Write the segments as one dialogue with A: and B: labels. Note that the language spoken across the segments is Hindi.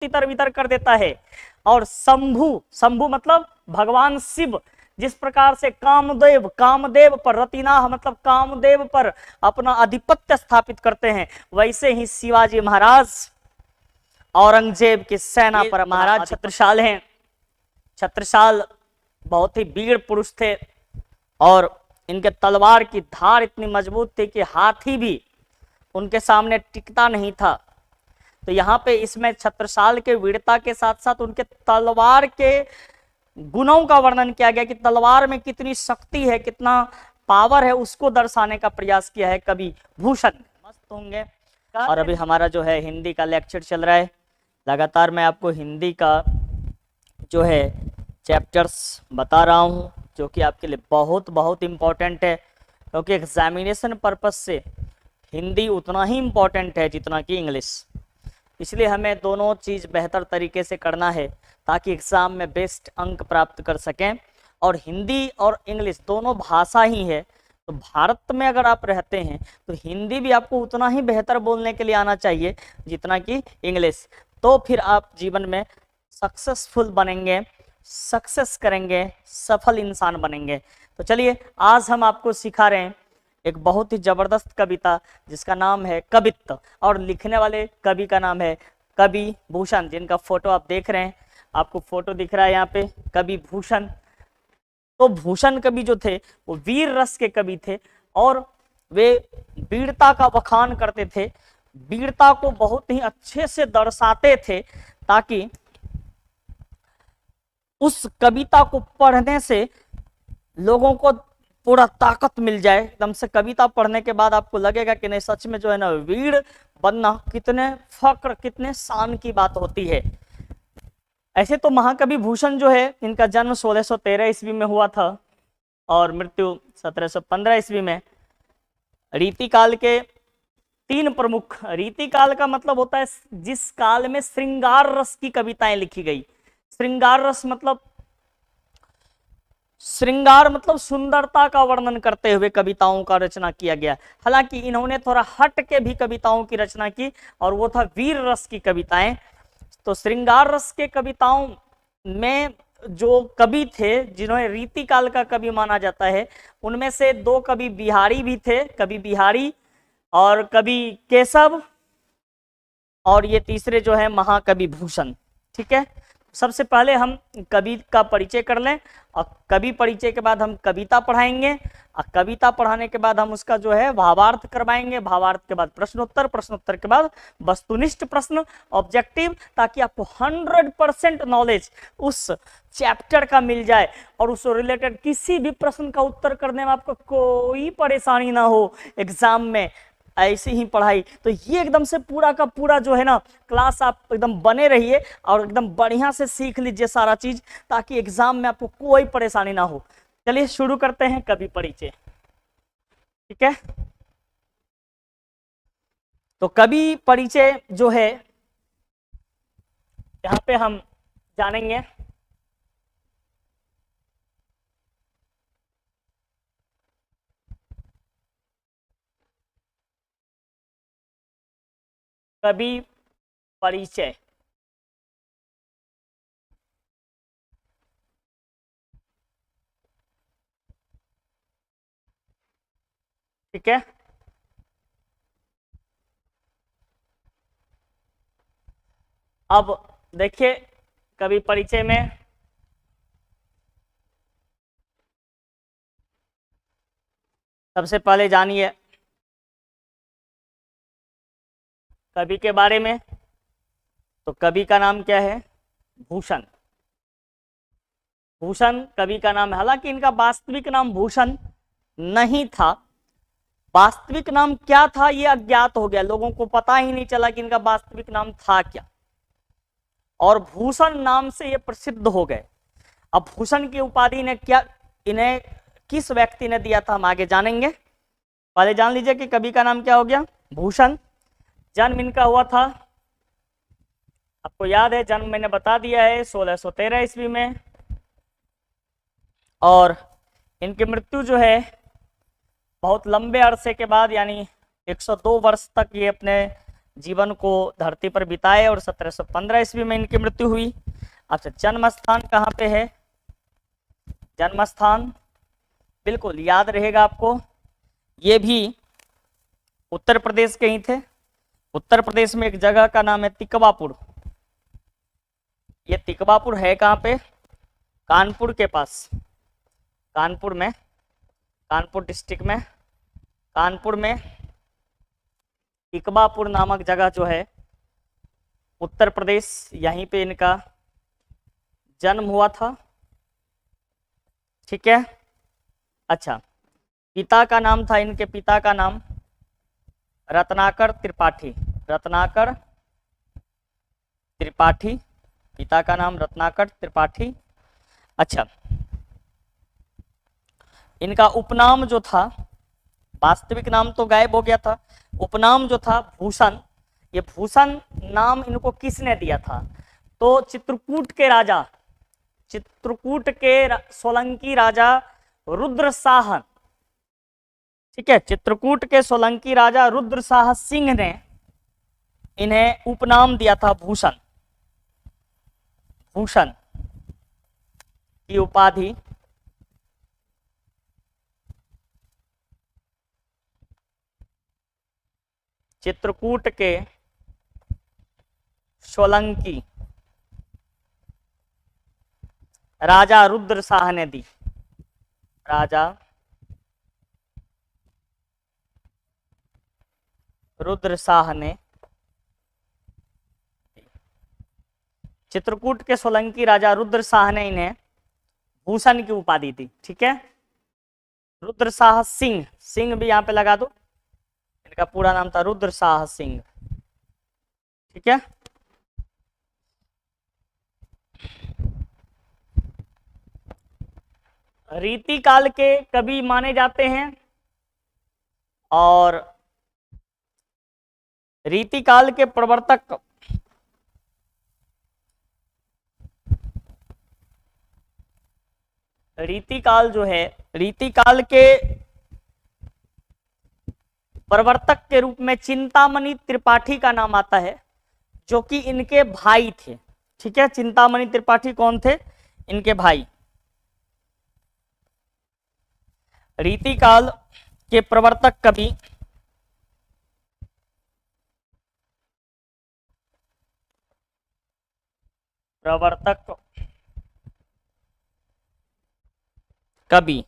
A: तितर बितर कर देता है। और शंभु, शंभु मतलब भगवान शिव जिस प्रकार से कामदेव, कामदेव पर रतिनाह मतलब कामदेव पर अपना आधिपत्य स्थापित करते हैं, वैसे ही शिवाजी महाराज औरंगजेब की सेना पर महाराज छत्रसाल हैं। छत्रसाल बहुत ही वीर पुरुष थे और इनके तलवार की धार इतनी मजबूत थी कि हाथी भी उनके सामने टिकता नहीं था। तो यहाँ पे इसमें छत्रसाल के वीरता के साथ साथ उनके तलवार के गुणों का वर्णन किया गया कि तलवार में कितनी शक्ति है, कितना पावर है, उसको दर्शाने का प्रयास किया है कवि भूषण। मस्त होंगे। और अभी हमारा जो है हिंदी का लेक्चर चल रहा है, लगातार मैं आपको हिंदी का जो है चैप्टर्स बता रहा हूँ जो कि आपके लिए बहुत बहुत इम्पोर्टेंट है, क्योंकि एग्जामिनेशन पर्पस से हिंदी उतना ही इम्पोर्टेंट है जितना कि इंग्लिश। इसलिए हमें दोनों चीज़ बेहतर तरीके से करना है ताकि एग्ज़ाम में बेस्ट अंक प्राप्त कर सकें। और हिंदी और इंग्लिश दोनों भाषा ही है, तो भारत में अगर आप रहते हैं तो हिंदी भी आपको उतना ही बेहतर बोलने के लिए आना चाहिए जितना कि इंग्लिश। तो फिर आप जीवन में सक्सेसफुल बनेंगे, सक्सेस करेंगे, सफल इंसान बनेंगे। तो चलिए आज हम आपको सिखा रहे हैं एक बहुत ही जबरदस्त कविता जिसका नाम है कवित्त, और लिखने वाले कवि का नाम है कवि भूषण, जिनका फोटो आप देख रहे हैं, आपको फोटो दिख रहा है यहाँ पे, कवि भूषण। तो भूषण कवि जो थे वो वीर रस के कवि थे और वे वीरता का बखान करते थे, वीरता को बहुत ही अच्छे से दर्शाते थे ताकि उस कविता को पढ़ने से लोगों को पूरा ताकत मिल जाए। एकदम से कविता पढ़ने के बाद आपको लगेगा कि नहीं सच में जो है ना वीर बनना कितने फक्र, कितने शान की बात होती है। ऐसे तो महाकवि भूषण जो है इनका जन्म 1613 ईस्वी में हुआ था और मृत्यु 1715 ईस्वी में। रीतिकाल के तीन प्रमुख, रीतिकाल का मतलब होता है जिस काल में श्रृंगार रस की कविताएं लिखी गई। श्रृंगार रस मतलब, श्रृंगार मतलब सुंदरता का वर्णन करते हुए कविताओं का रचना किया गया। हालांकि इन्होंने थोड़ा हट के भी कविताओं की रचना की और वो था वीर रस की कविताएं। तो श्रृंगार रस के कविताओं में जो कवि थे जिन्होंने रीतिकाल का कवि माना जाता है, उनमें से दो कवि बिहारी भी थे, कवि बिहारी और कवि केशव, और ये तीसरे जो है महाकवि भूषण। ठीक है, सबसे पहले हम कवि का परिचय कर लें और कवि परिचय के बाद हम कविता पढ़ाएंगे और कविता पढ़ाने के बाद हम उसका जो है भावार्थ करवाएंगे, भावार्थ के बाद प्रश्नोत्तर, प्रश्नोत्तर के बाद वस्तुनिष्ठ प्रश्न ऑब्जेक्टिव, ताकि आपको 100% नॉलेज उस चैप्टर का मिल जाए और उससे रिलेटेड किसी भी प्रश्न का उत्तर करने में आपको कोई परेशानी ना हो एग्जाम में। ऐसी ही पढ़ाई, तो ये एकदम से पूरा का पूरा जो है ना क्लास आप एकदम बने रहिए और एकदम बढ़िया से सीख लीजिए सारा चीज, ताकि एग्जाम में आपको कोई परेशानी ना हो। चलिए शुरू करते हैं कवि परिचय। ठीक है, तो कवि परिचय जो है यहाँ पे हम जानेंगे कवि परिचय। ठीक है, अब देखिए कवि परिचय में सबसे पहले जानिए कवि के बारे में। तो कवि का नाम क्या है? भूषण। भूषण कवि का नाम है। हालांकि इनका वास्तविक नाम भूषण नहीं था, वास्तविक नाम क्या था ये अज्ञात हो गया, लोगों को पता ही नहीं चला कि इनका वास्तविक नाम था क्या, और भूषण नाम से ये प्रसिद्ध हो गए। अब भूषण की उपाधि ने क्या, इन्हें किस व्यक्ति ने दिया था हम आगे जानेंगे। पहले जान लीजिए कि कवि का नाम क्या हो गया? भूषण। जन्म इनका हुआ था, आपको याद है जन्म मैंने बता दिया है 1613 ईस्वी में, और इनकी मृत्यु जो है बहुत लंबे अरसे के बाद, यानी 102 वर्ष तक ये अपने जीवन को धरती पर बिताए और 1715 ईस्वी में इनकी मृत्यु हुई। अच्छा, जन्म स्थान कहाँ पे है? जन्म स्थान बिल्कुल याद रहेगा आपको, ये भी उत्तर प्रदेश के ही थे। उत्तर प्रदेश में एक जगह का नाम है तिकवापुर। ये तिकवापुर है कहाँ पे? कानपुर के पास, कानपुर में, कानपुर डिस्ट्रिक्ट में, कानपुर में तिकवापुर नामक जगह जो है उत्तर प्रदेश, यहीं पे इनका जन्म हुआ था। ठीक है। अच्छा, पिता का नाम था, इनके पिता का नाम रत्नाकर त्रिपाठी। रत्नाकर त्रिपाठी, पिता का नाम रत्नाकर त्रिपाठी। अच्छा, इनका उपनाम जो था, वास्तविक नाम तो गायब हो गया था, उपनाम जो था भूषण, ये भूषण नाम इनको किसने दिया था? तो चित्रकूट के राजा, चित्रकूट के सोलंकी राजा रुद्रसाह, ठीक है, चित्रकूट के सोलंकी राजा रुद्रसाह सिंह ने इन्हें उपनाम दिया था भूषण। भूषण की उपाधि चित्रकूट के सोलंकी राजा रुद्रसाह ने दी। राजा रुद्रसाह ने चित्रकूट के सोलंकी राजा रुद्रसाह ने इन्हें भूषण की उपाधि दी। ठीक है, रुद्रसाह सिंह, सिंह भी यहां पे लगा दो, इनका पूरा नाम था रुद्रसाह सिंह। ठीक है, रीतिकाल के कवि माने जाते हैं और रीतिकाल के प्रवर्तक रीतिकाल जो है, रीतिकाल के प्रवर्तक के रूप में चिंतामणि त्रिपाठी का नाम आता है, जो कि इनके भाई थे। ठीक है, चिंतामणि त्रिपाठी कौन थे? इनके भाई। रीतिकाल के प्रवर्तक कवि प्रवर्तक कवि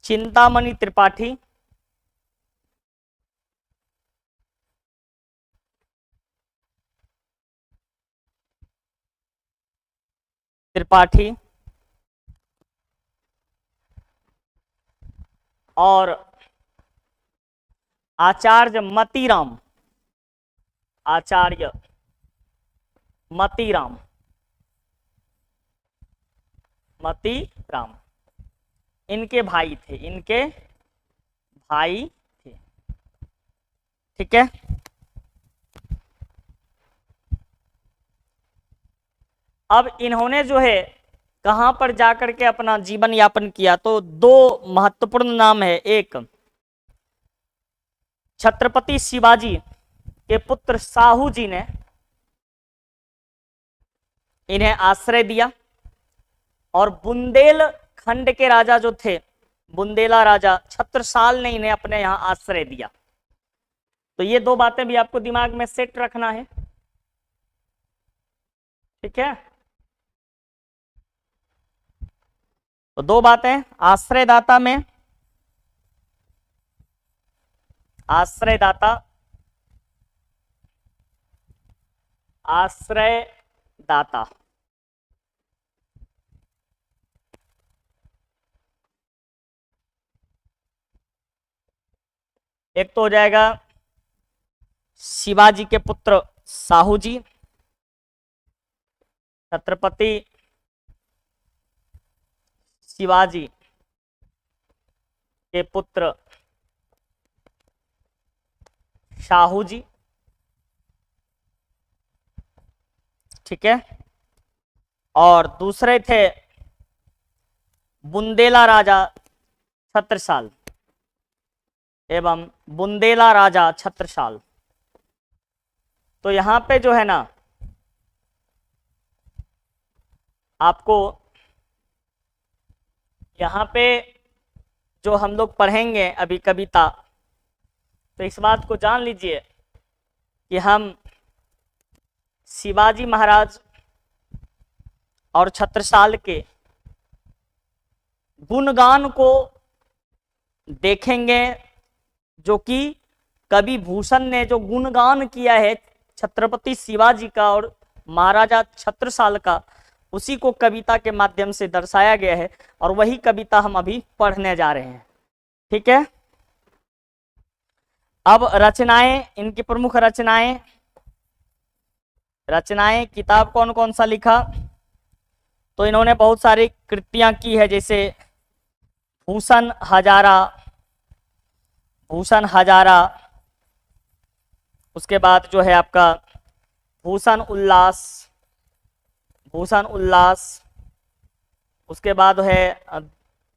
A: चिंतामणि त्रिपाठी त्रिपाठी और आचार्य मतीराम, आचार्य मतीराम, मतीराम इनके भाई थे, इनके भाई थे। ठीक है, अब इन्होंने जो है कहां पर जाकर के अपना जीवन यापन किया? तो दो महत्वपूर्ण नाम है। एक छत्रपति शिवाजी के पुत्र साहू जी ने इन्हें आश्रय दिया, और बुंदेल खंड के राजा जो थे, बुंदेला राजा छत्रसाल ने इन्हें अपने यहां आश्रय दिया। तो ये दो बातें भी आपको दिमाग में सेट रखना है। ठीक है, तो दो बातें, आश्रयदाता में, आश्रयदाता, आश्रयदाता, एक तो हो जाएगा शिवाजी के पुत्र साहू जी, छत्रपति शिवाजी के पुत्र शाहू जी। ठीक है, और दूसरे थे बुंदेला राजा छत्रसाल एवं बुंदेला राजा छत्रसाल। तो यहाँ पे जो है ना आपको यहाँ पे जो हम लोग पढ़ेंगे अभी कविता, तो इस बात को जान लीजिए कि हम शिवाजी महाराज और छत्रसाल के गुणगान को देखेंगे, जो कि कवि भूषण ने जो गुणगान किया है छत्रपति शिवाजी का और महाराजा छत्रसाल का, उसी को कविता के माध्यम से दर्शाया गया है और वही कविता हम अभी पढ़ने जा रहे हैं। ठीक है, अब रचनाएं, इनकी प्रमुख रचनाएं किताब कौन कौन सा लिखा, तो इन्होंने बहुत सारी कृतियां की है, जैसे भूषण हजारा, उसके बाद जो है आपका भूषण उल्लास, उसके बाद है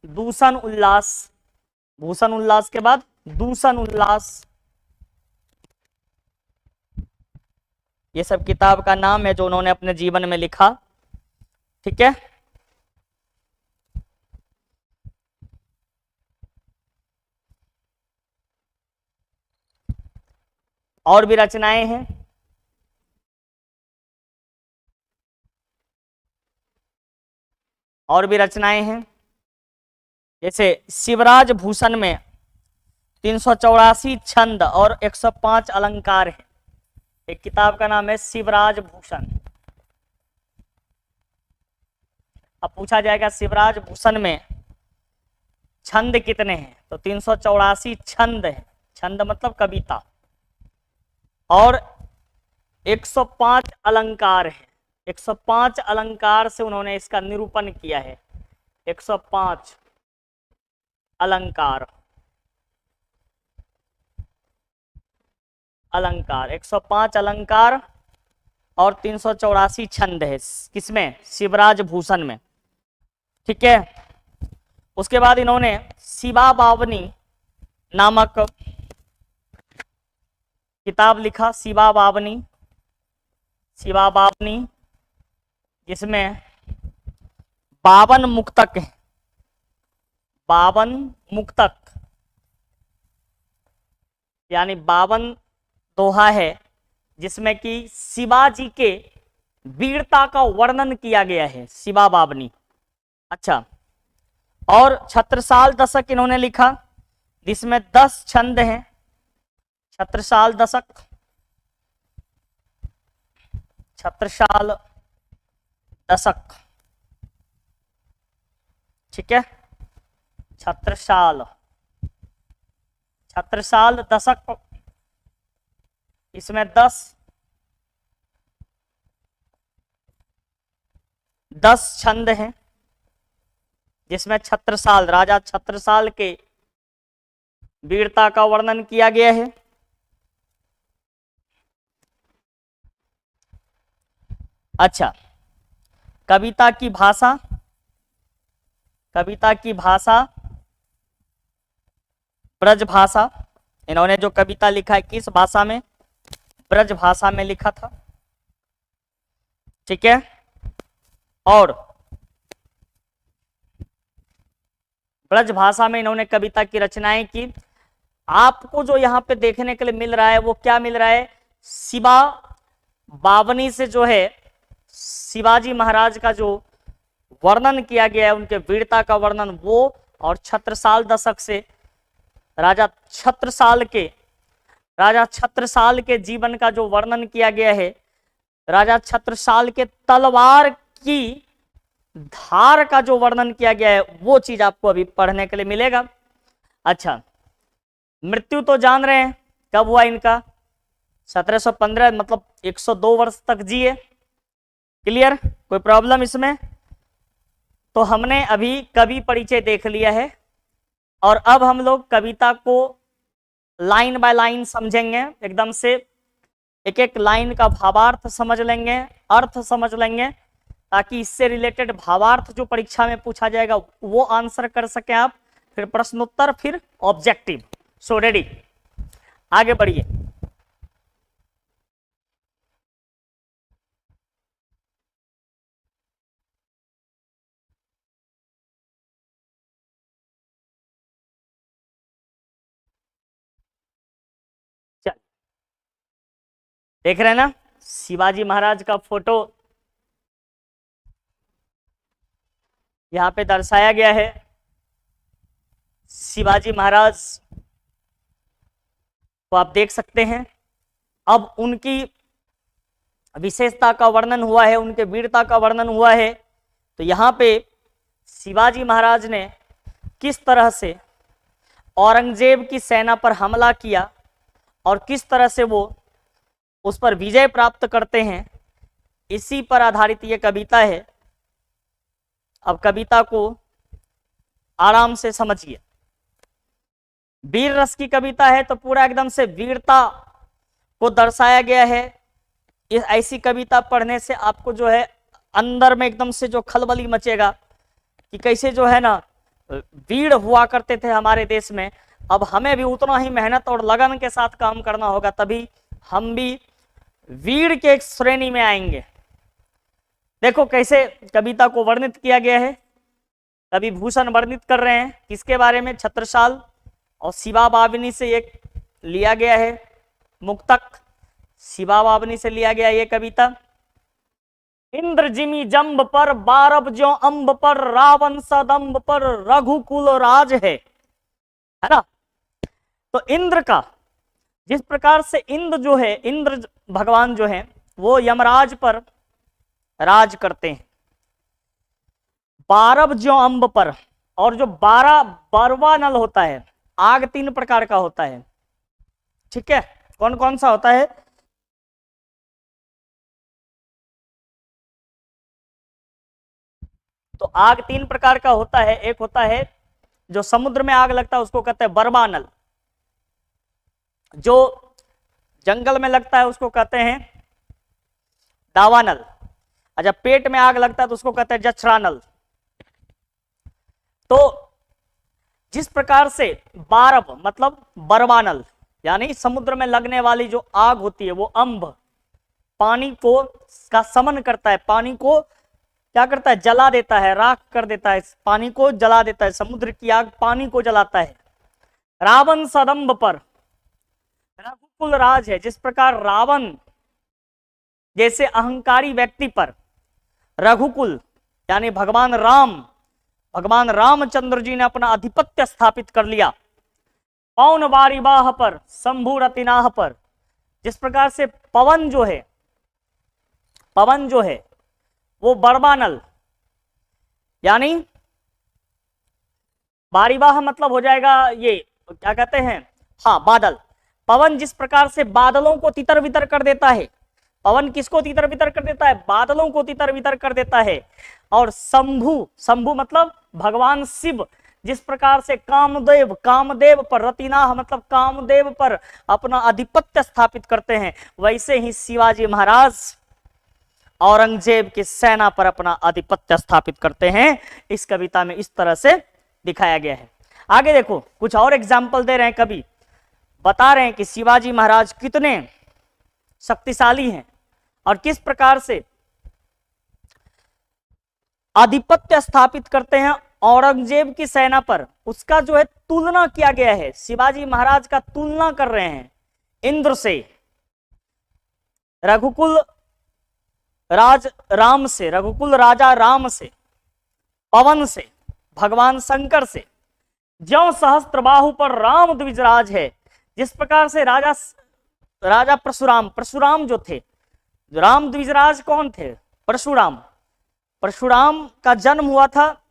A: दूषण उल्लास, भूषण उल्लास के बाद दूषण उल्लास। ये सब किताब का नाम है जो उन्होंने अपने जीवन में लिखा। ठीक है, और भी रचनाएं हैं। जैसे शिवराज भूषण में 384 छंद और 105 अलंकार है। एक किताब का नाम है शिवराज भूषण। अब पूछा जाएगा शिवराज भूषण में छंद कितने हैं, तो 384 छंद है, छंद मतलब कविता, और 105 अलंकार है। 105 अलंकार से उन्होंने इसका निरूपण किया है। 105 अलंकार 105 अलंकार और 384 छंद है किसमें, शिवराज भूषण में। ठीक है, उसके बाद इन्होंने शिवा बावनी नामक किताब लिखा, शिवा बावनी, जिसमें 52 मुक्तक है, 52 मुक्तक यानी 52 दोहा है, जिसमें कि शिवाजी के वीरता का वर्णन किया गया है, शिवा बावनी। अच्छा, और छत्रसाल दशक इन्होंने लिखा, जिसमें 10 छंद हैं। छत्रसाल दशक, ठीक है, छत्रसाल दशक, इसमें 10 छंद हैं, जिसमें छत्रसाल, राजा छत्रसाल के वीरता का वर्णन किया गया है। अच्छा, कविता की भाषा ब्रज भाषा। इन्होंने जो कविता लिखा है किस भाषा में, ब्रज भाषा में लिखा था। ठीक है, और ब्रज भाषा में इन्होंने कविता की रचनाएं की। आपको जो यहाँ पे देखने के लिए मिल रहा है वो क्या मिल रहा है, शिवा बावनी से जो है शिवाजी महाराज का जो वर्णन किया गया है, उनके वीरता का वर्णन, वो, और छत्रसाल दशक से राजा छत्रसाल के जीवन का जो वर्णन किया गया है, राजा छत्रसाल के तलवार की धार का जो वर्णन किया गया है, वो चीज आपको अभी पढ़ने के लिए मिलेगा। अच्छा, मृत्यु तो जान रहे हैं कब हुआ इनका, 1715, मतलब 102 वर्ष तक जिए। क्लियर, कोई प्रॉब्लम इसमें? तो हमने अभी कवि परिचय देख लिया है और अब हम लोग कविता को लाइन बाय लाइन समझेंगे, एकदम से एक एक लाइन का भावार्थ समझ लेंगे, अर्थ समझ लेंगे, ताकि इससे रिलेटेड भावार्थ जो परीक्षा में पूछा जाएगा वो आंसर कर सके आप, फिर प्रश्नोत्तर, फिर ऑब्जेक्टिव। सो रेडी, आगे बढ़िए। देख रहे हैं ना, शिवाजी महाराज का फोटो यहाँ पे दर्शाया गया है। शिवाजी महाराज को आप देख सकते हैं। अब उनकी विशेषता का वर्णन हुआ है, उनके वीरता का वर्णन हुआ है। तो यहाँ पे शिवाजी महाराज ने किस तरह से औरंगजेब की सेना पर हमला किया और किस तरह से वो उस पर विजय प्राप्त करते हैं, इसी पर आधारित ये कविता है। अब कविता को आराम से समझिए। वीर रस की कविता है तो पूरा एकदम से वीरता को दर्शाया गया है। इस ऐसी कविता पढ़ने से आपको जो है अंदर में एकदम से जो खलबली मचेगा कि कैसे जो है ना वीर हुआ करते थे हमारे देश में। अब हमें भी उतना ही मेहनत और लगन के साथ काम करना होगा, तभी हम भी वीर के एक श्रेणी में आएंगे। देखो कैसे कविता को वर्णित किया गया है। कवि भूषण वर्णित कर रहे हैं किसके बारे में, छत्रसाल और शिवा बावनी से एक लिया गया है मुक्तक, शिवा बावनी से लिया गया ये कविता। इंद्र जिमी जंब पर बारब ज्यों अंब पर, रावण सदंब पर रघुकुल राज है ना। तो इंद्र का जिस प्रकार से इंद्र जो है, इंद्र भगवान जो है वो यमराज पर राज करते हैं। बारब ज्यों अंब पर, और जो 12वां नल होता है, आग 3 प्रकार का होता है, ठीक है। कौन कौन सा होता है? तो आग 3 प्रकार का होता है। एक होता है जो समुद्र में आग लगता है उसको कहते हैं बरबानल, जो जंगल में लगता है उसको कहते हैं दावानल, और जब पेट में आग लगता है तो उसको कहते हैं जठरानल। तो जिस प्रकार से बारब मतलब बरबानल यानी समुद्र में लगने वाली जो आग होती है वो अंब पानी को का समन करता है, पानी को क्या करता है, जला देता है, राख कर देता है, पानी को जला देता है। समुद्र की आग पानी को जलाता है। रावण सदंब पर रघुकुल राज है। जिस प्रकार रावण जैसे अहंकारी व्यक्ति पर रघुकुल यानी भगवान रामचंद्र जी ने अपना आधिपत्य स्थापित कर लिया। पवन बारिबाह पर शंभु रतिनाह पर, जिस प्रकार से पवन जो है वो बरबानल यानी बारिबाह मतलब हो जाएगा ये क्या कहते हैं, हाँ बादल। पवन जिस प्रकार से बादलों को तितर बितर कर देता है, पवन किसको तितर बितर कर देता है, बादलों को तितर बितर कर देता है। और शंभु मतलब भगवान शिव जिस प्रकार से कामदेव पर रतिनाह मतलब कामदेव पर अपना आधिपत्य स्थापित करते हैं, वैसे ही शिवाजी महाराज औरंगजेब की सेना पर अपना आधिपत्य स्थापित करते हैं। इस कविता में इस तरह से दिखाया गया है। आगे देखो कुछ और एग्जाम्पल दे रहे हैं कवि, बता रहे हैं कि शिवाजी महाराज कितने शक्तिशाली हैं और किस प्रकार से आधिपत्य स्थापित करते हैं औरंगजेब की सेना पर। उसका जो है तुलना किया गया है, शिवाजी महाराज का तुलना कर रहे हैं इंद्र से, रघुकुल राजा राम से, पवन से, भगवान शंकर से। ज्यों सहस्त्रबाहु पर राम द्विजराज है। जिस प्रकार से राजा परशुराम जो थे, राम द्विजराज कौन थे, परशुराम का जन्म हुआ था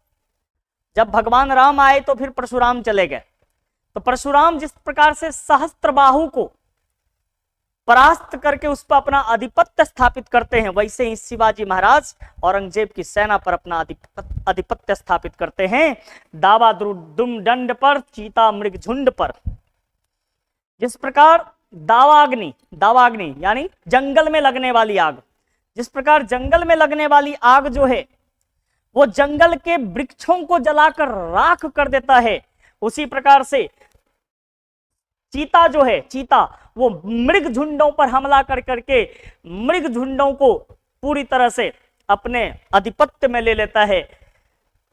A: जब भगवान राम आए तो फिर परशुराम चले गए। तो परशुराम जिस प्रकार से सहस्त्रबाहु को परास्त करके उस पर अपना आधिपत्य स्थापित करते हैं, वैसे ही शिवाजी महाराज औरंगजेब की सेना पर अपना आधिपत्य स्थापित करते हैं। दावा दुम दंड पर, चीता मृग झुंड पर। जिस प्रकार दावाग्नि यानी जंगल में लगने वाली आग, जिस प्रकार जंगल में लगने वाली आग जो है वो जंगल के वृक्षों को जलाकर राख कर देता है, उसी प्रकार से चीता वो मृग झुंडों पर हमला कर करके मृग झुंडों को पूरी तरह से अपने आधिपत्य में ले लेता है।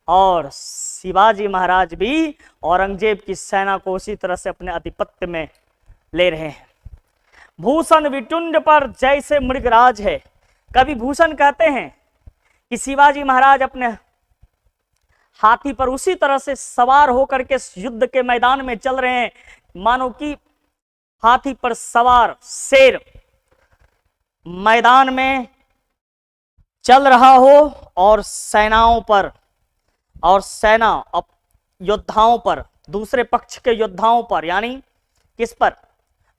A: और शिवाजी महाराज भी औरंगजेब की सेना को उसी तरह से अपने आधिपत्य में ले रहे हैं। भूषण विटुंड पर जैसे मृगराज है। कवि भूषण कहते हैं कि शिवाजी महाराज अपने हाथी पर उसी तरह से सवार होकर के युद्ध के मैदान में चल रहे हैं, मानो कि हाथी पर सवार शेर मैदान में चल रहा हो और सेनाओं पर और सेना योद्धाओं पर, दूसरे पक्ष के योद्धाओं पर, यानी किस पर,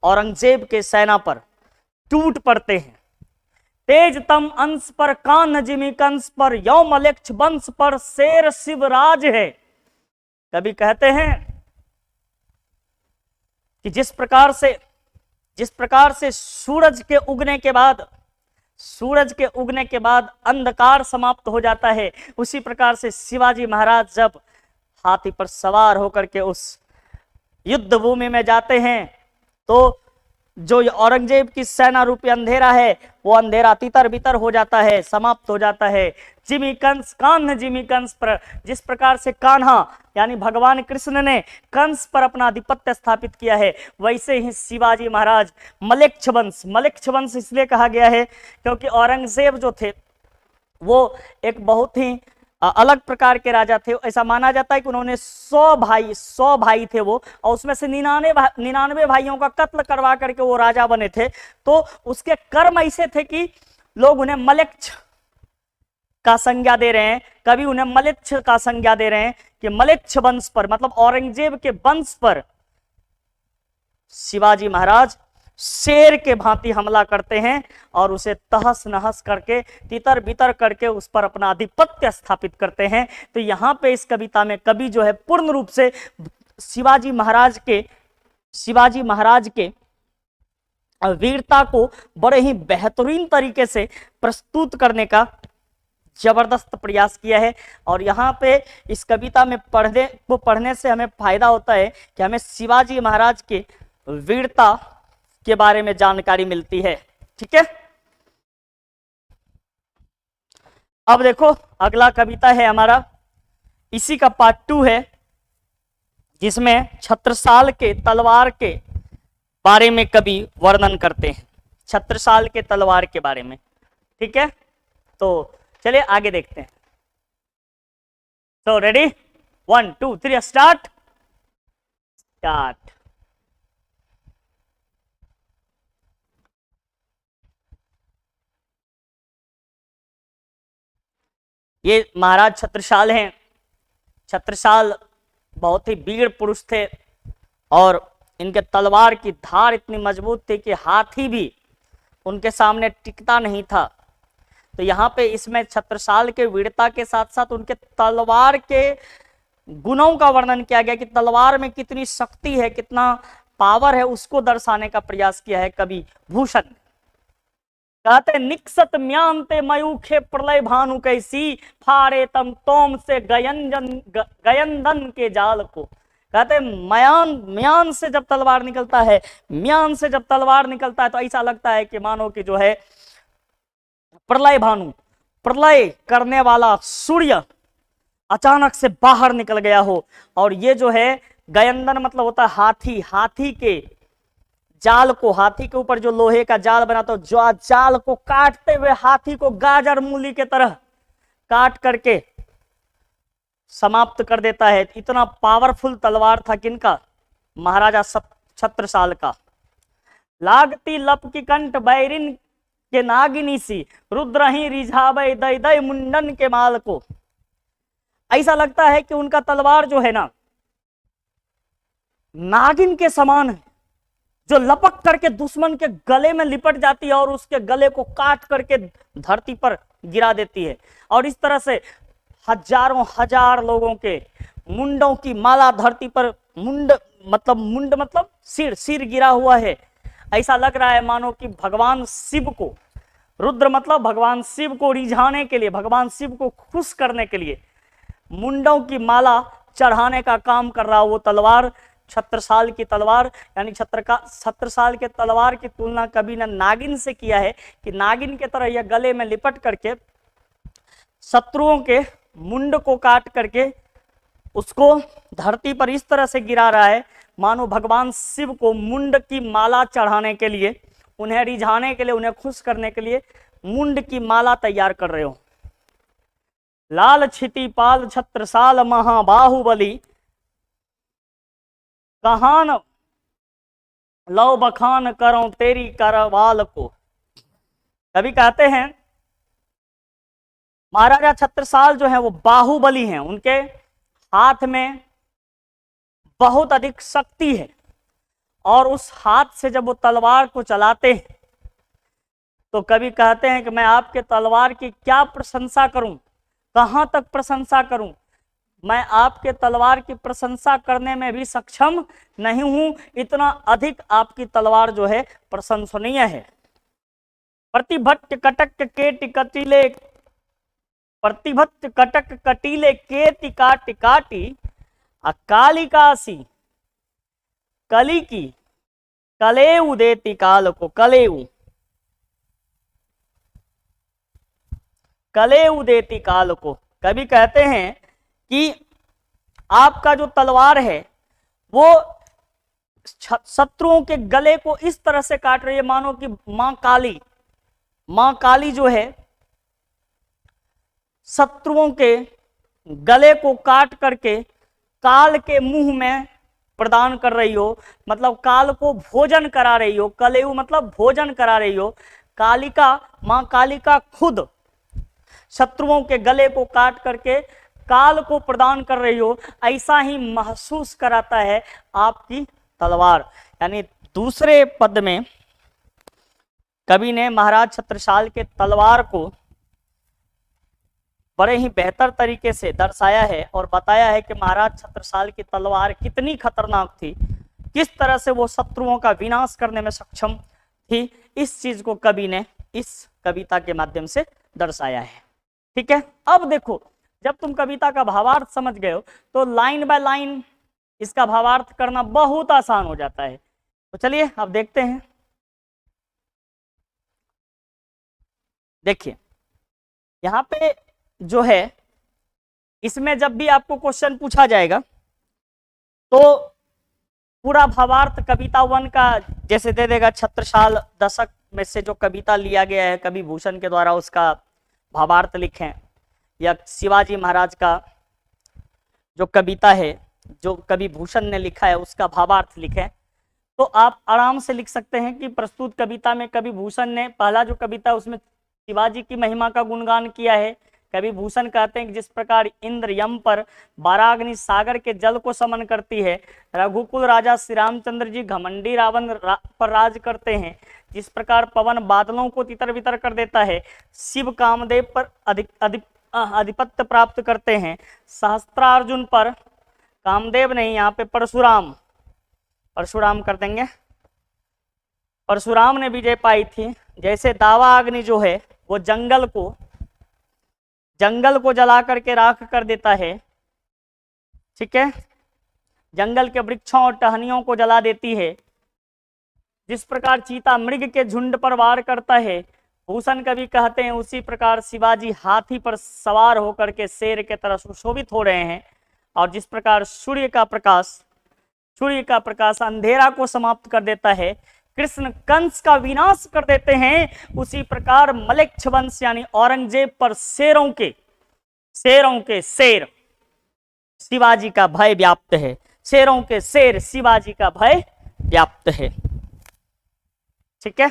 A: औरंगजेब के सेना पर टूट पड़ते हैं। तेज तम अंश पर कान्ह जिमी कंस पर, यौ मलेक्ष वंश पर शेर शिवराज है। कभी कहते हैं कि जिस प्रकार से सूरज के उगने के बाद अंधकार समाप्त हो जाता है, उसी प्रकार से शिवाजी महाराज जब हाथी पर सवार होकर के उस युद्ध भूमि में जाते हैं तो जो औरंगजेब की सेना रूपी अंधेरा है, वो अंधेरा तितर बितर हो जाता है, समाप्त हो जाता है। जिमी कंस कान्ह जिमी कंस पर, जिस प्रकार से कान्हा यानी भगवान कृष्ण ने कंस पर अपना आधिपत्य स्थापित किया है, वैसे ही शिवाजी महाराज मलेच्छ वंश इसलिए कहा गया है क्योंकि औरंगजेब जो थे वो एक बहुत ही अलग प्रकार के राजा थे। ऐसा माना जाता है कि उन्होंने 100 भाई थे वो, और उसमें से 99 भाइयों का कत्ल करवा करके वो राजा बने थे। तो उसके कर्म ऐसे थे कि लोग उन्हें मलेच्छ का संज्ञा दे रहे हैं, कभी उन्हें मलेच्छ का संज्ञा दे रहे हैं कि मलेच्छ वंश पर, मतलब औरंगजेब के वंश पर शिवाजी महाराज शेर के भांति हमला करते हैं और उसे तहस नहस करके, तितर बितर करके उस पर अपना आधिपत्य स्थापित करते हैं। तो यहाँ पे इस कविता में कवि जो है पूर्ण रूप से शिवाजी महाराज के वीरता को बड़े ही बेहतरीन तरीके से प्रस्तुत करने का जबरदस्त प्रयास किया है। और यहाँ पे इस कविता में पढ़ने से हमें फायदा होता है कि हमें शिवाजी महाराज के वीरता के बारे में जानकारी मिलती है। ठीक है, अब देखो अगला कविता है हमारा, इसी का पार्ट 2 है, जिसमें छत्रसाल के तलवार के बारे में कवि वर्णन करते हैं, छत्रसाल के तलवार के बारे में। ठीक है, तो चलिए आगे देखते हैं। तो रेडी, 1 2 3 स्टार्ट। ये महाराज छत्रसाल हैं। छत्रसाल बहुत ही वीर पुरुष थे और इनके तलवार की धार इतनी मजबूत थी कि हाथी भी उनके सामने टिकता नहीं था। तो यहाँ पे इसमें छत्रसाल के वीरता के साथ साथ उनके तलवार के गुणों का वर्णन किया गया कि तलवार में कितनी शक्ति है, कितना पावर है, उसको दर्शाने का प्रयास किया है कवि भूषण। कहते निक्सत म्यांते मयूखे प्रलय भानु कैसी, फाड़े तम तोम से गयंदन के जाल को। कहते म्यान से जब तलवार निकलता है, तो ऐसा लगता है कि मानो कि जो है प्रलय भानु, प्रलय करने वाला सूर्य अचानक से बाहर निकल गया हो। और ये जो है गयंदन मतलब होता है हाथी, हाथी के जाल को, हाथी के ऊपर जो लोहे का जाल बना था, जो जाल को काटते हुए हाथी को गाजर मूली के तरह काट करके समाप्त कर देता है। इतना पावरफुल तलवार था किनका, महाराजा छत्रसाल का। लागती लप की कंठ बैरिन के नागिनी सी, रुद्रही रिझावे दय दय मुंडन के माल को। ऐसा लगता है कि उनका तलवार जो है ना नागिन के समान है, जो लपक करके दुश्मन के गले में लिपट जाती है और उसके गले को काट करके धरती पर गिरा देती है। और इस तरह से हजारों हजार लोगों के मुंडों की माला धरती पर, मुंड मतलब सिर गिरा हुआ है। ऐसा लग रहा है मानो कि भगवान शिव को, रुद्र मतलब भगवान शिव को रिझाने के लिए, भगवान शिव को खुश करने के लिए मुंडों की माला चढ़ाने का काम कर रहा वो तलवार, छत्रसाल की तलवार। यानी छत्रसाल के तलवार की तुलना कभी ने नागिन से किया है कि नागिन के तरह यह गले में लिपट करके शत्रुओं के मुंड को काट करके उसको धरती पर इस तरह से गिरा रहा है मानो भगवान शिव को मुंड की माला चढ़ाने के लिए उन्हें रिझाने के लिए, उन्हें खुश करने के लिए मुंड की माला तैयार कर रहे हो। लाल छिति पाल छत्रसाल महाबाहुबली, कहान लौ बखान करो तेरी करवाल को। कभी कहते हैं महाराजा छत्रसाल जो है वो बाहुबली हैं, उनके हाथ में बहुत अधिक शक्ति है, और उस हाथ से जब वो तलवार को चलाते हैं तो कभी कहते हैं कि मैं आपके तलवार की क्या प्रशंसा करूं, कहां तक प्रशंसा करूं, मैं आपके तलवार की प्रशंसा करने में भी सक्षम नहीं हूं, इतना अधिक आपकी तलवार जो है प्रशंसनीय है। प्रतिभट कटक केटि कटिले, प्रतिभट कटक कटीले केति काटि काटी, अकालिकासी कली की कलेऊ देती काल को। कलेऊ, कलेऊ देती काल को। कभी कहते हैं कि आपका जो तलवार है वो शत्रुओं के गले को इस तरह से काट रही है मानो कि मां काली जो है शत्रुओं के गले को काट करके काल के मुंह में प्रदान कर रही हो, मतलब काल को भोजन करा रही हो। कलेऊ मतलब भोजन करा रही हो। कालिका, मां कालिका खुद शत्रुओं के गले को काट करके काल को प्रदान कर रही हो, ऐसा ही महसूस कराता है आपकी तलवार। यानी दूसरे पद में कवि ने महाराज छत्रसाल के तलवार को बड़े ही बेहतर तरीके से दर्शाया है और बताया है कि महाराज छत्रसाल की तलवार कितनी खतरनाक थी, किस तरह से वो शत्रुओं का विनाश करने में सक्षम थी। इस चीज को कवि ने इस कविता के माध्यम से दर्शाया है। ठीक है, अब देखो, जब तुम कविता का भावार्थ समझ गए हो तो लाइन बाय लाइन इसका भावार्थ करना बहुत आसान हो जाता है। तो चलिए अब देखते हैं। देखिए यहाँ पे जो है, इसमें जब भी आपको क्वेश्चन पूछा जाएगा तो पूरा भावार्थ कविता 1 का जैसे दे देगा। छत्रसाल दशक में से जो कविता लिया गया है कवि भूषण के द्वारा, उसका भावार्थ लिखें, या शिवाजी महाराज का जो कविता है जो कवि भूषण ने लिखा है उसका भावार्थ लिखें, तो आप आराम से लिख सकते हैं कि प्रस्तुत कविता में कवि भूषण ने पहला जो कविता उसमें शिवाजी की महिमा का गुणगान किया है। कवि भूषण कहते हैं कि जिस प्रकार इंद्र यम पर बाराग्नि सागर के जल को समन करती है, रघुकुल राजा श्री रामचंद्र जी घमंडी रावण पर राज करते हैं, जिस प्रकार पवन बादलों को तितर बितर कर देता है, शिव कामदेव पर आधिपत्य प्राप्त करते हैं, सहस्त्रार्जुन पर, कामदेव नहीं यहाँ पे परशुराम कर देंगे, परशुराम ने विजय पाई थी। जैसे दावा अग्नि जो है वो जंगल को जला करके राख कर देता है, ठीक है, जंगल के वृक्षों और टहनियों को जला देती है, जिस प्रकार चीता मृग के झुंड पर वार करता है, भूषण कवि कहते हैं उसी प्रकार शिवाजी हाथी पर सवार होकर के शेर के तरह सुशोभित हो रहे हैं। और जिस प्रकार सूर्य का प्रकाश अंधेरा को समाप्त कर देता है, कृष्ण कंस का विनाश कर देते हैं, उसी प्रकार मलेच्छ वंश यानी औरंगजेब पर शेरों के शेर शिवाजी का भय व्याप्त है। शेरों के शेर शिवाजी का भय व्याप्त है। ठीक है,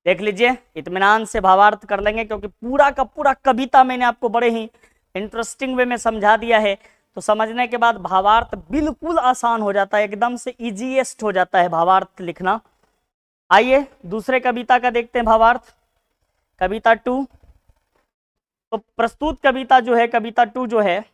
A: देख लीजिए, इत्मीनान से भावार्थ कर लेंगे क्योंकि पूरा का पूरा कविता मैंने आपको बड़े ही इंटरेस्टिंग वे में समझा दिया है। तो समझने के बाद भावार्थ बिल्कुल आसान हो जाता है, एकदम से इजीएस्ट हो जाता है भावार्थ लिखना। आइए दूसरे कविता का देखते हैं भावार्थ, कविता 2। तो प्रस्तुत कविता जो है, कविता 2 जो है,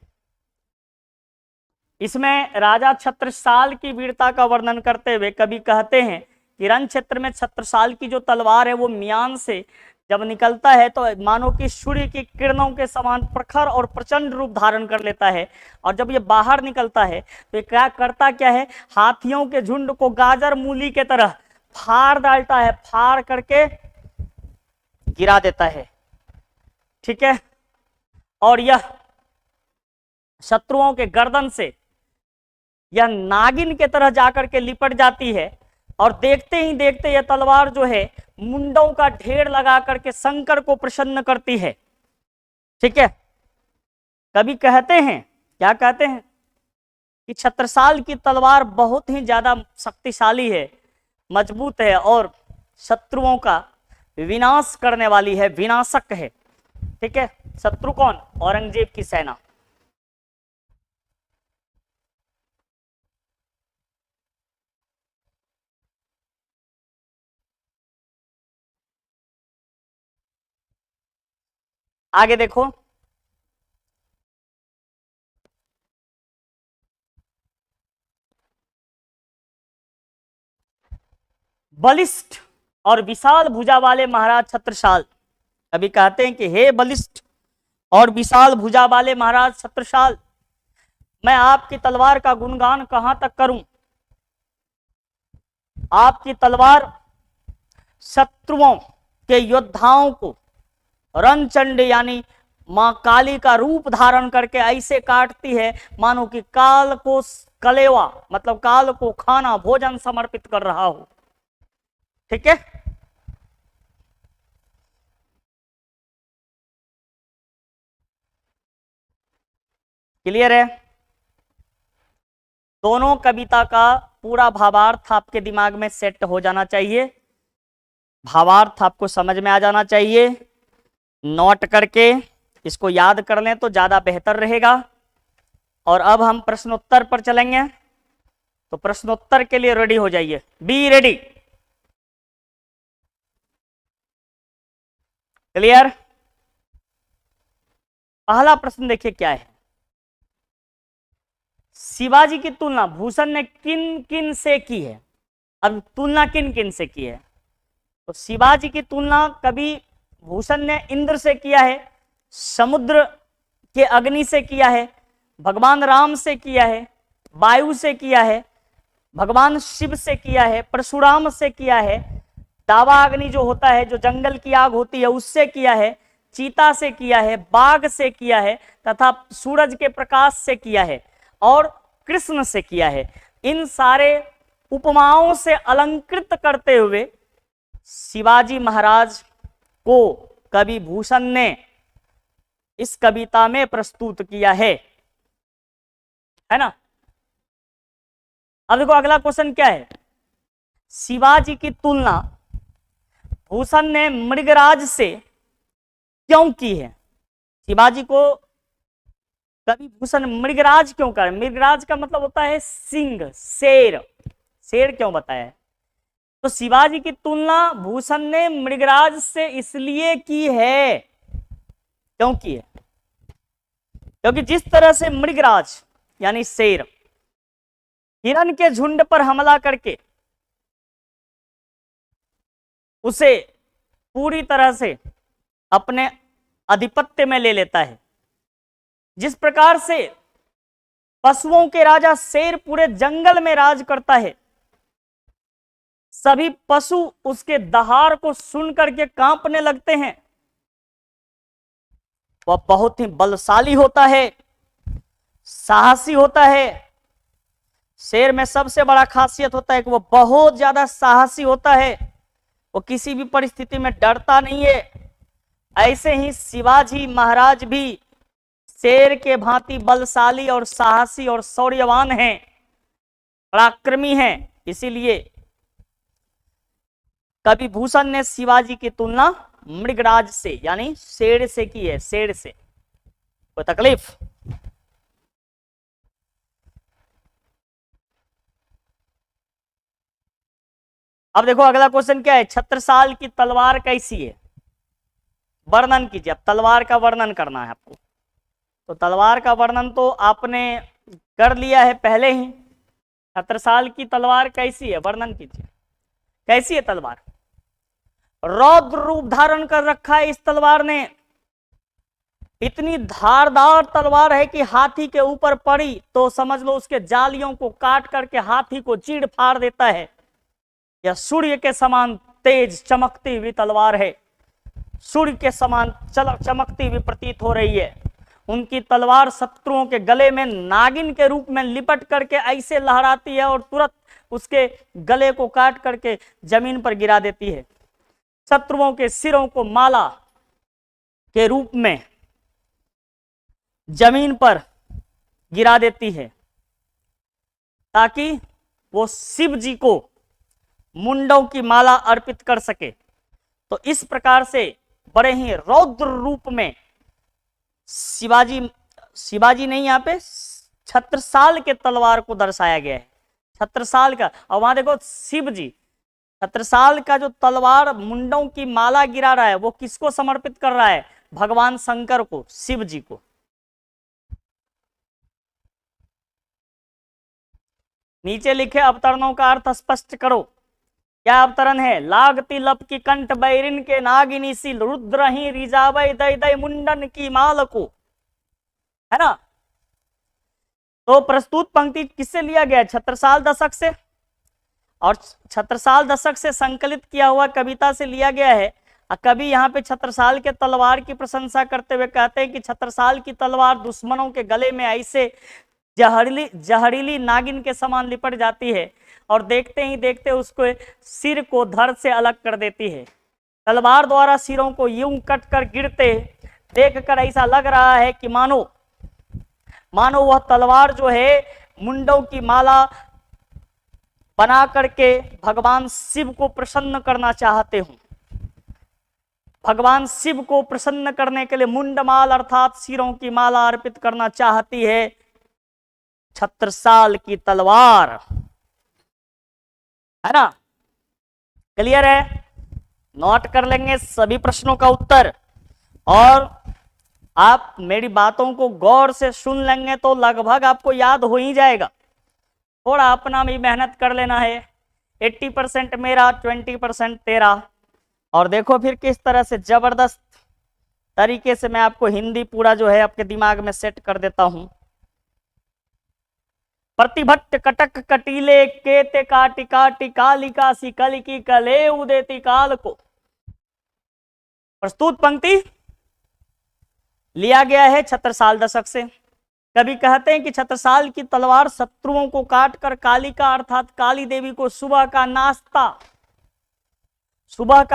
A: इसमें राजा छत्रसाल की वीरता का वर्णन करते हुए कवि कहते हैं कि रण क्षेत्र में छत्रसाल की जो तलवार है वो म्यान से जब निकलता है तो मानो कि सूर्य की किरणों के समान प्रखर और प्रचंड रूप धारण कर लेता है। और जब ये बाहर निकलता है तो क्या करता है, हाथियों के झुंड को गाजर मूली के तरह फाड़ डालता है, फाड़ करके गिरा देता है। ठीक है, और यह शत्रुओं के गर्दन से यह नागिन के तरह जाकर के लिपट जाती है। और देखते ही देखते यह तलवार जो है मुंडों का ढेर लगा करके शंकर को प्रसन्न करती है। ठीक है, कभी कहते हैं, क्या कहते हैं कि छत्रसाल की तलवार बहुत ही ज्यादा शक्तिशाली है, मजबूत है और शत्रुओं का विनाश करने वाली है, विनाशक है। ठीक है, शत्रु कौन? औरंगजेब की सेना। आगे देखो, बलिष्ठ और विशाल भुजा वाले महाराज छत्रसाल, अभी कहते हैं कि हे बलिष्ठ और विशाल भुजा वाले महाराज छत्रसाल, मैं आपकी तलवार का गुणगान कहां तक करूं। आपकी तलवार शत्रुओं के योद्धाओं को रणचंड यानी मां काली का रूप धारण करके ऐसे काटती है मानो कि काल को कलेवा मतलब काल को खाना भोजन समर्पित कर रहा हो। ठीक है, क्लियर है? दोनों कविता का पूरा भावार्थ आपके दिमाग में सेट हो जाना चाहिए, भावार्थ आपको समझ में आ जाना चाहिए। नोट करके इसको याद कर लें तो ज्यादा बेहतर रहेगा। और अब हम प्रश्नोत्तर पर चलेंगे, तो प्रश्नोत्तर के लिए रेडी हो जाइए, बी रेडी। क्लियर? पहला प्रश्न देखिए क्या है, शिवाजी की तुलना भूषण ने किन किन से की है। अब तुलना किन किन से की है, तो शिवाजी की तुलना कभी भूषण ने इंद्र से किया है, समुद्र के अग्नि से किया है, भगवान राम से किया है, वायु से किया है, भगवान शिव से किया है, परशुराम से किया है, दावा अग्नि जो होता है जो जंगल की आग होती है उससे किया है, चीता से किया है, बाघ से किया है, तथा सूरज के प्रकाश से किया है और कृष्ण से किया है। इन सारे उपमाओं से अलंकृत करते हुए शिवाजी महाराज को कवि भूषण ने इस कविता में प्रस्तुत किया है ना। अब देखो अगला क्वेश्चन क्या है, शिवाजी की तुलना भूषण ने मृगराज से क्यों की है। शिवाजी को कवि भूषण मृगराज क्यों कर, मृगराज का मतलब होता है सिंह, शेर, शेर क्यों बताया है। तो शिवाजी की तुलना भूषण ने मृगराज से इसलिए की है, क्यों की है, क्योंकि जिस तरह से मृगराज यानी शेर हिरण के झुंड पर हमला करके उसे पूरी तरह से अपने आधिपत्य में ले लेता है, जिस प्रकार से पशुओं के राजा शेर पूरे जंगल में राज करता है, सभी पशु उसके दहाड़ को सुन करके कांपने लगते हैं। वह बहुत ही बलशाली होता है, साहसी होता है। शेर में सबसे बड़ा खासियत होता है कि वह बहुत ज्यादा साहसी होता है, वो किसी भी परिस्थिति में डरता नहीं है। ऐसे ही शिवाजी महाराज भी शेर के भांति बलशाली और साहसी और शौर्यवान हैं, पराक्रमी हैं। इसीलिए कवि भूषण ने शिवाजी की तुलना मृगराज से यानी शेर से की है, शेर से। कोई तकलीफ? अब देखो अगला क्वेश्चन क्या है, छत्रसाल की तलवार कैसी है, वर्णन कीजिए। अब तलवार का वर्णन करना है आपको, तो तलवार का वर्णन तो आपने कर लिया है पहले ही। छत्रसाल की तलवार कैसी है, वर्णन कीजिए। कैसी है तलवार? रौद्र रूप धारण कर रखा है इस तलवार ने। इतनी धारदार तलवार है कि हाथी के ऊपर पड़ी तो समझ लो उसके जालियों को काट करके हाथी को चीड़ फाड़ देता है। यह सूर्य के समान तेज चमकती हुई तलवार है, सूर्य के समान चमकती हुई प्रतीत हो रही है। उनकी तलवार शत्रुओं के गले में नागिन के रूप में लिपट करके ऐसे लहराती है और तुरंत उसके गले को काट करके जमीन पर गिरा देती है। शत्रुओं के सिरों को माला के रूप में जमीन पर गिरा देती है ताकि वो शिव जी को मुंडों की माला अर्पित कर सके। तो इस प्रकार से बड़े ही रौद्र रूप में शिवाजी नहीं, यहाँ पे छत्रसाल के तलवार को दर्शाया गया है। छत्रसाल का, और वहां देखो शिव जी छत्रसाल का जो तलवार मुंडों की माला गिरा रहा है वो किसको समर्पित कर रहा है? भगवान शंकर को, शिव जी को। नीचे लिखे अवतरणों का अर्थ स्पष्ट करो। क्या अवतरण है? लागती लप की कंठ बैरिन के नागिनी सी रुद्र ही रिजावै दय दय मुंडन की माल को, है ना। तो प्रस्तुत पंक्ति किससे लिया गया? छत्रसाल दशक से, और छत्रसाल दशक से संकलित किया हुआ कविता से लिया गया है। कवि यहाँ पे छत्रसाल के तलवार की प्रशंसा करते हुए कहते हैं कि छत्रसाल की तलवार दुश्मनों के गले में ऐसे जहरीली नागिन के समान लिपट जाती है और देखते ही देखते उसको सिर को धड़ से अलग कर देती है। तलवार द्वारा सिरों को यूं कट कर गिरते देखकर ऐसा लग रहा है कि मानो वह तलवार जो है मुंडों की माला बना करके भगवान शिव को प्रसन्न करना चाहते हूं। भगवान शिव को प्रसन्न करने के लिए मुंडमाल अर्थात सिरों की माला अर्पित करना चाहती है छत्रसाल की तलवार, है ना। क्लियर है? नोट कर लेंगे सभी प्रश्नों का उत्तर, और आप मेरी बातों को गौर से सुन लेंगे तो लगभग आपको याद हो ही जाएगा। थोड़ा अपना भी मेहनत कर लेना है। 80% मेरा, 20% तेरा। और देखो फिर किस तरह से जबरदस्त तरीके से मैं आपको हिंदी पूरा जो है आपके दिमाग में सेट कर देता हूं। प्रतिभट्ट कटक कटीले केते काटी काटी कालिका सी कलिकी कले उदेती काल को। प्रस्तुत पंक्ति लिया गया है छत्रसाल दशक से। कभी कहते हैं कि छत्रसाल की तलवार शत्रुओं को काटकर कालिका अर्थात काली देवी को सुबह का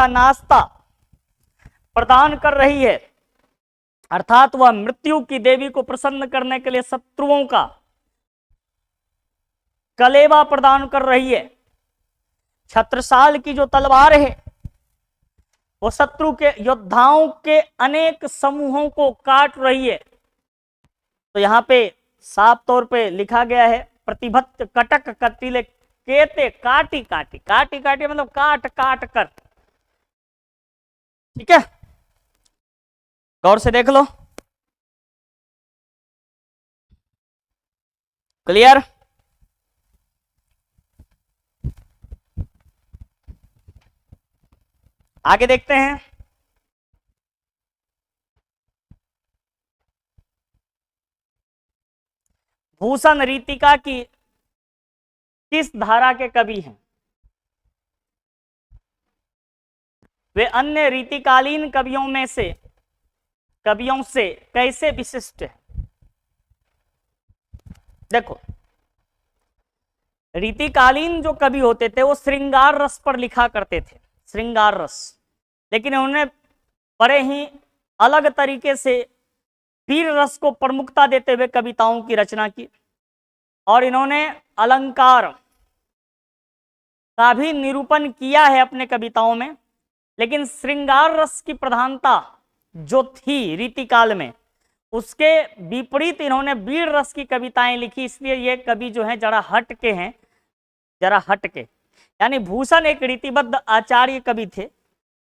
A: नाश्ता प्रदान कर रही है, अर्थात वह मृत्यु की देवी को प्रसन्न करने के लिए शत्रुओं का कलेवा प्रदान कर रही है। छत्रसाल की जो तलवार है वो शत्रु के योद्धाओं के अनेक समूहों को काट रही है। तो यहाँ पे साफ तौर पे लिखा गया है प्रतिभत्त कटक कटीले केते काटी काटी, काटी काटी मतलब काट काट कर। ठीक है, गौर से देख लो। क्लियर? आगे देखते हैं। भूषण रीतिका की किस धारा के कवि हैं? वे अन्य रीतिकालीन कवियों से कैसे विशिष्ट है? देखो, रीतिकालीन जो कवि होते थे वो श्रृंगार रस पर लिखा करते थे, श्रृंगार रस। लेकिन उन्होंने बड़े ही अलग तरीके से वीर रस को प्रमुखता देते हुए कविताओं की रचना की, और इन्होंने अलंकार का भी निरूपण किया है अपने कविताओं में। लेकिन श्रृंगार रस की प्रधानता जो थी रीतिकाल में, उसके विपरीत इन्होंने वीर रस की कविताएं लिखी। इसलिए ये कवि जो हैं जरा हट के हैं, जरा हट के। यानी भूषण एक रीतिबद्ध आचार्य कवि थे,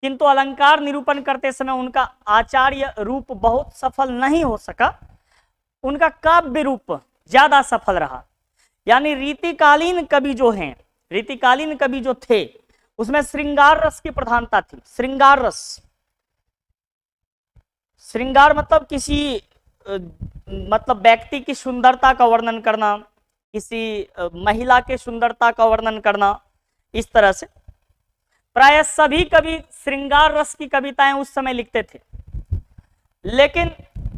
A: किंतु अलंकार निरूपण करते समय उनका आचार्य रूप बहुत सफल नहीं हो सका, उनका काव्य रूप ज्यादा सफल रहा। यानी रीतिकालीन कवि जो हैं, रीतिकालीन कवि जो थे उसमें श्रृंगार रस की प्रधानता थी। श्रृंगार रस, श्रृंगार मतलब किसी मतलब व्यक्ति की सुंदरता का वर्णन करना, किसी महिला के सुंदरता का वर्णन करना, इस तरह से प्राय सभी कवि श्रृंगार रस की कविताएं उस समय लिखते थे। लेकिन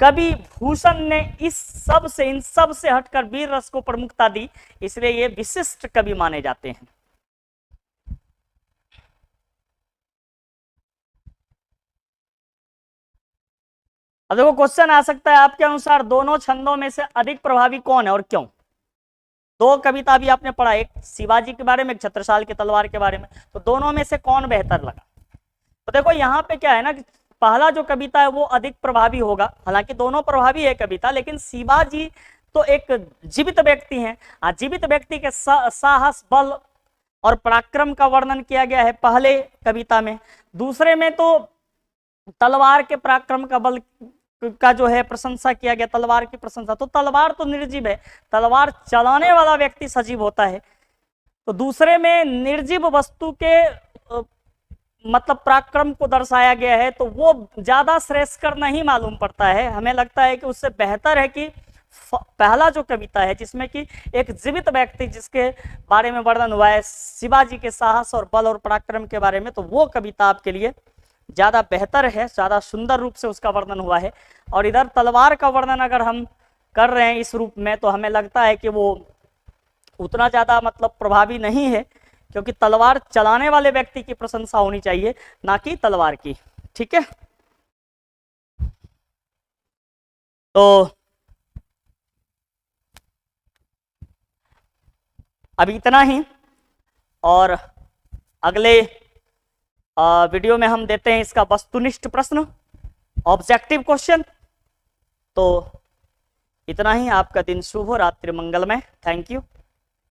A: कवि भूषण ने इस सब से, इन सब से हटकर वीर रस को प्रमुखता दी, इसलिए ये विशिष्ट कवि माने जाते हैं। अब देखो क्वेश्चन आ सकता है आपके अनुसार दोनों छंदों में से अधिक प्रभावी कौन है और क्यों? दो कविता भी आपने पढ़ा, एक शिवाजी के बारे में, एक छत्रसाल की तलवार के बारे में, तो दोनों में से कौन बेहतर लगा? तो देखो यहाँ पे क्या है ना कि पहला जो कविता है वो अधिक प्रभावी होगा, हालांकि दोनों प्रभावी है कविता, लेकिन शिवाजी तो एक जीवित व्यक्ति हैं, जीवित व्यक्ति के साहस, बल और पराक्रम का वर्णन किया गया है पहले कविता में। दूसरे में तो तलवार के पराक्रम का, बल का जो है प्रशंसा किया गया, तलवार की प्रशंसा। तो तलवार तो निर्जीव है, तलवार चलाने वाला व्यक्ति सजीव होता है। तो दूसरे में निर्जीव वस्तु के मतलब पराक्रम को दर्शाया गया है, तो वो ज्यादा श्रेष्ठकर नहीं मालूम पड़ता है। हमें लगता है कि उससे बेहतर है कि पहला जो कविता है जिसमें कि एक जीवित व्यक्ति जिसके बारे में वर्णन हुआ है, शिवाजी के साहस और बल और पराक्रम के बारे में, तो वो कविता आपके लिए ज्यादा बेहतर है, ज्यादा सुंदर रूप से उसका वर्णन हुआ है। और इधर तलवार का वर्णन अगर हम कर रहे हैं इस रूप में, तो हमें लगता है कि वो उतना ज्यादा मतलब प्रभावी नहीं है, क्योंकि तलवार चलाने वाले व्यक्ति की प्रशंसा होनी चाहिए, ना कि तलवार की। ठीक है, तो अभी इतना ही, और अगले वीडियो में हम देते हैं इसका वस्तुनिष्ठ प्रश्न, ऑब्जेक्टिव क्वेश्चन। तो इतना ही, आपका दिन शुभ हो, रात्रि मंगलमय। Thank you.